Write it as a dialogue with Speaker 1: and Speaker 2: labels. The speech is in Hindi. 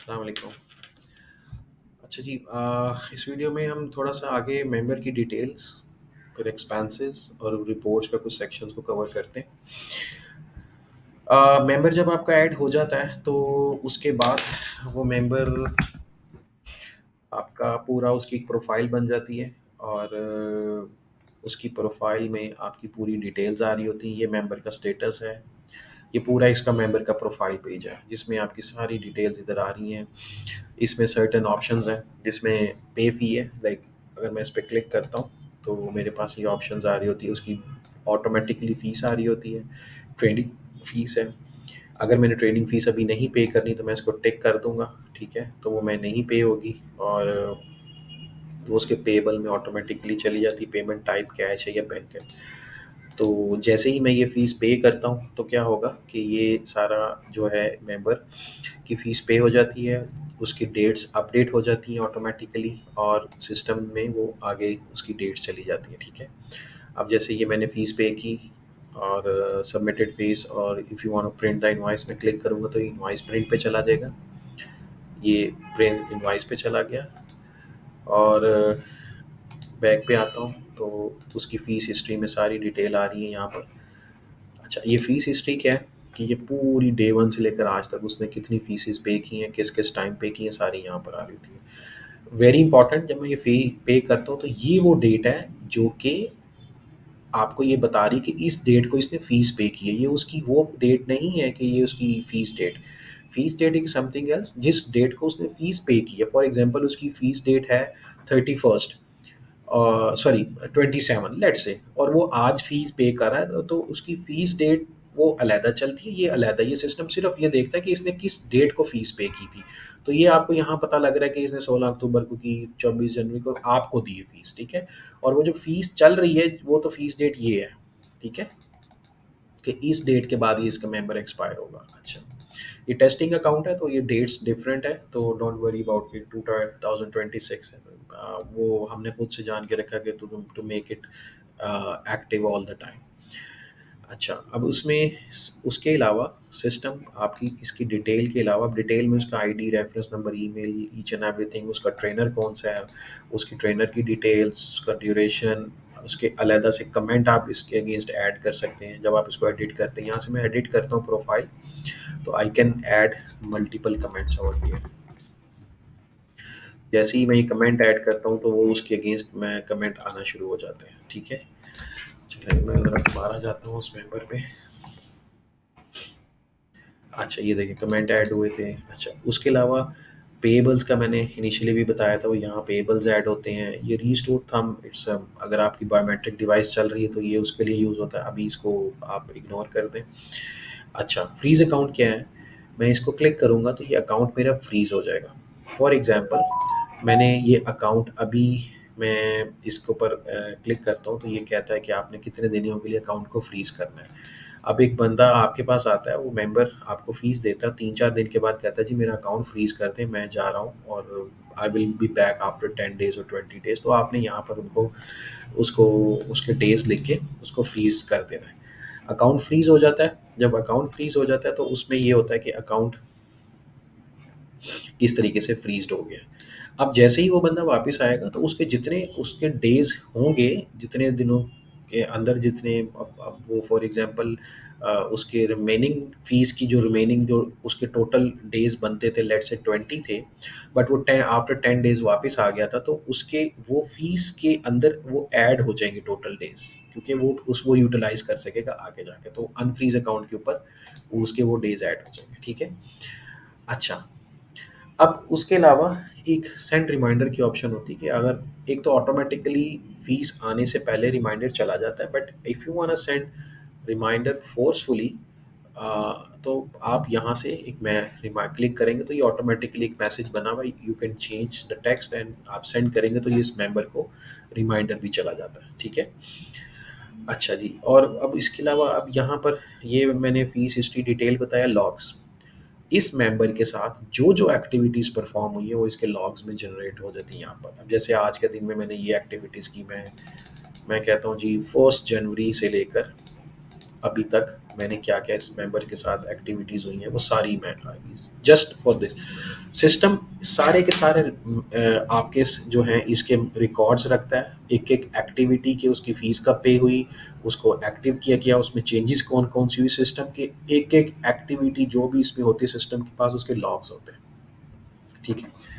Speaker 1: अस्सलाम वालेकुम। अच्छा जी, इस वीडियो में हम थोड़ा सा आगे मेंबर की डिटेल्स, फिर एक्सपेंसेस और रिपोर्ट्स का कुछ सेक्शंस को कवर करते हैं। मेंबर जब आपका ऐड हो जाता है तो उसके बाद वो मेंबर आपका पूरा उसकी एक प्रोफाइल बन जाती है और उसकी प्रोफाइल में आपकी पूरी डिटेल्स आ रही होती हैं। ये मेंबर का स्टेटस है। ये पूरा इसका मेंबर का प्रोफाइल पेज है जिसमें आपकी सारी डिटेल्स इधर आ रही हैं। इसमें सर्टेन ऑप्शंस हैं जिसमें पे फ़ी है। लाइक अगर मैं इस पे क्लिक करता हूँ तो मेरे पास ये ऑप्शंस आ रही होती है, उसकी ऑटोमेटिकली फ़ीस आ रही होती है, ट्रेडिंग फ़ीस है। अगर मैंने ट्रेडिंग फ़ीस अभी नहीं पे करनी तो मैं इसको टिक कर दूँगा, ठीक है? तो वो मैं नहीं पे होगी और वो उसके पेएबल में ऑटोमेटिकली चली जाती है। पेमेंट टाइप कैश है या बैंक है। तो जैसे ही मैं ये फ़ीस पे करता हूँ तो क्या होगा कि ये सारा जो है मेंबर की फ़ीस पे हो जाती है, उसकी डेट्स अपडेट हो जाती हैं ऑटोमेटिकली और सिस्टम में वो आगे उसकी डेट्स चली जाती हैं, ठीक है? अब जैसे ये मैंने फ़ीस पे की और सबमिटेड फ़ीस और if you want to print the invoice में क्लिक करूँगा तो इनवॉइस प्रिंट पे चला जाएगा। ये प्रिंट इनवॉइस पे चला गया और बैक पे आता हूँ तो उसकी फ़ीस हिस्ट्री में सारी डिटेल आ रही है यहाँ पर। अच्छा, ये फ़ीस हिस्ट्री क्या है कि ये पूरी डे 1 से लेकर आज तक उसने कितनी फ़ीसेस पे की हैं, किस-किस टाइम पे की हैं, सारी यहाँ पर आ रही होती है। वेरी इंपॉर्टेंट, जब मैं ये फ़ी पे करता हूँ तो ये वो डेट है जो कि आपको ये बता रही है कि इस डेट को इसने फ़ीस पे की है। ये उसकी वो डेट नहीं है कि ये उसकी fees date. Fees date is something else, जिस डेट को उसने फ़ीस पे की है। फॉर एग्ज़ाम्पल उसकी फ़ीस डेट है 31st, सॉरी 27 लेट्स से, और वो आज फीस पे कर रहा है तो उसकी फीस डेट वो अलहदा चलती है, ये अलहदा। ये सिस्टम सिर्फ ये देखता है कि इसने किस डेट को फीस पे की थी। तो ये आपको यहाँ पता लग रहा है कि इसने 16 अक्टूबर को की, 24 जनवरी को आपको दी है फीस, ठीक है? और वो जो फीस चल रही है वो तो फीस डेट ये है, ठीक है? कि इस डेट के बाद ही इसका मेंबर एक्सपायर होगा। अच्छा, ये टेस्टिंग अकाउंट है तो ये डेट्स डिफरेंट है, तो डोंट वरी अबाउट कि 2026 है। वो हमने खुद से जान के रखा कि to make it active all the time. अच्छा, अब उसमें उसके अलावा सिस्टम आपकी इसकी डिटेल के अलावा, अब डिटेल में उसका ID, reference number, email, each and everything, उसका ट्रेनर कौन सा है, उसकी ट्रेनर की डिटेल्स, उसका ड्यूरेशन, उसके अलहदा से कमेंट आप इसके अगेंस्ट ऐड कर सकते हैं जब आप इसको एडिट करते हैं। यहाँ से मैं एडिट करता हूँ प्रोफाइल तो I can add multiple comments over here. जैसे ही मैं ये कमेंट ऐड करता हूँ तो वो उसके अगेंस्ट में कमेंट आना शुरू हो जाते हैं, ठीक है? चलिए मैं ज़रा दोबारा जाता हूँ उस मेंबर पे। अच्छा, ये देखिए कमेंट ऐड हुए थे। अच्छा, उसके अलावा पेएबल्स का मैंने इनिशियली भी बताया था, वो यहाँ पेएबल्स ऐड होते हैं। ये रीस्टोर थंब, इट्स अगर आपकी बायोमेट्रिक डिवाइस चल रही है तो ये उसके लिए यूज़ होता है, अभी इसको आप इग्नोर कर दें। अच्छा, फ्रीज़ अकाउंट क्या है? मैं इसको क्लिक करूँगा तो ये अकाउंट मेरा फ्रीज़ हो जाएगा। फॉर एग्ज़ाम्पल मैंने ये अकाउंट अभी, मैं इसके ऊपर क्लिक करता हूँ तो ये कहता है कि आपने कितने दिनों के लिए अकाउंट को फ्रीज़ करना है। अब एक बंदा आपके पास आता है, वो मेंबर आपको फ़ीस देता है, 3-4 दिन के बाद कहता है जी मेरा अकाउंट फ्रीज़ कर दें, मैं जा रहा हूँ और I will be back after 10 days और 20 डेज़। तो आपने यहाँ पर उनको उसको उसके डेज़ लिख के उसको फ्रीज़ कर देना है। अकाउंट फ्रीज़ हो जाता है। जब अकाउंट फ्रीज़ हो जाता है तो उसमें ये होता है कि अकाउंट इस तरीके से फ्रीज़्ड हो गया। अब जैसे ही वो बंदा वापस आएगा तो उसके जितने उसके डेज़ होंगे, जितने दिनों के अंदर जितने, अब वो फॉर एग्ज़ाम्पल उसके रिमेनिंग फ़ीस की जो रिमेनिंग जो उसके टोटल डेज़ बनते थे, लेट्स से 20 थे, बट वो 10 आफ्टर 10 डेज़ वापस आ गया था तो उसके वो फ़ीस के अंदर वो ऐड हो जाएँगे टोटल डेज़, क्योंकि वो यूटिलाइज़ कर सकेगा आगे जाके। तो अनफ्रीज़ अकाउंट के ऊपर उसके वो डेज़ ऐड हो जाएँगे, ठीक है? अच्छा, अब उसके अलावा एक सेंड रिमाइंडर की ऑप्शन होती है कि अगर एक तो ऑटोमेटिकली फीस आने से पहले रिमाइंडर चला जाता है, but if you want to send reminder forcefully, तो आप यहाँ से एक मैं रिमाइंड क्लिक करेंगे तो ये ऑटोमेटिकली एक मैसेज बना हुआ, you can change the text, and आप सेंड करेंगे तो ये इस मेंबर को रिमाइंडर भी चला जाता है, ठीक है? अच्छा जी, और अब इसके अलावा अब यहाँ पर ये मैंने फीस हिस्ट्री डिटेल बताया, लॉग्स। इस मेंबर के साथ जो एक्टिविटीज़ परफॉर्म हुई है वो इसके लॉग्स में जनरेट हो जाती है यहाँ पर। अब जैसे आज के दिन में मैंने ये एक्टिविटीज़ की, मैं कहता हूँ जी 1 जनवरी से लेकर अभी तक मैंने क्या-क्या इस मेंबर के साथ एक्टिविटीज़ हुई हैं, वो सारी मैं आएगी जस्ट फॉर दिस। सिस्टम सारे के सारे आपके जो हैं इसके रिकॉर्ड्स रखता है, एक-एक एक्टिविटी की उसकी फ़ीस कब पे हुई, उसको एक्टिव किया गया, उसमें चेंजेस कौन-कौन सी हुई, सिस्टम के एक-एक एक्टिविटी जो भी इसमें होती है सिस्टम के पास उसके लॉग्स होते हैं, ठीक है?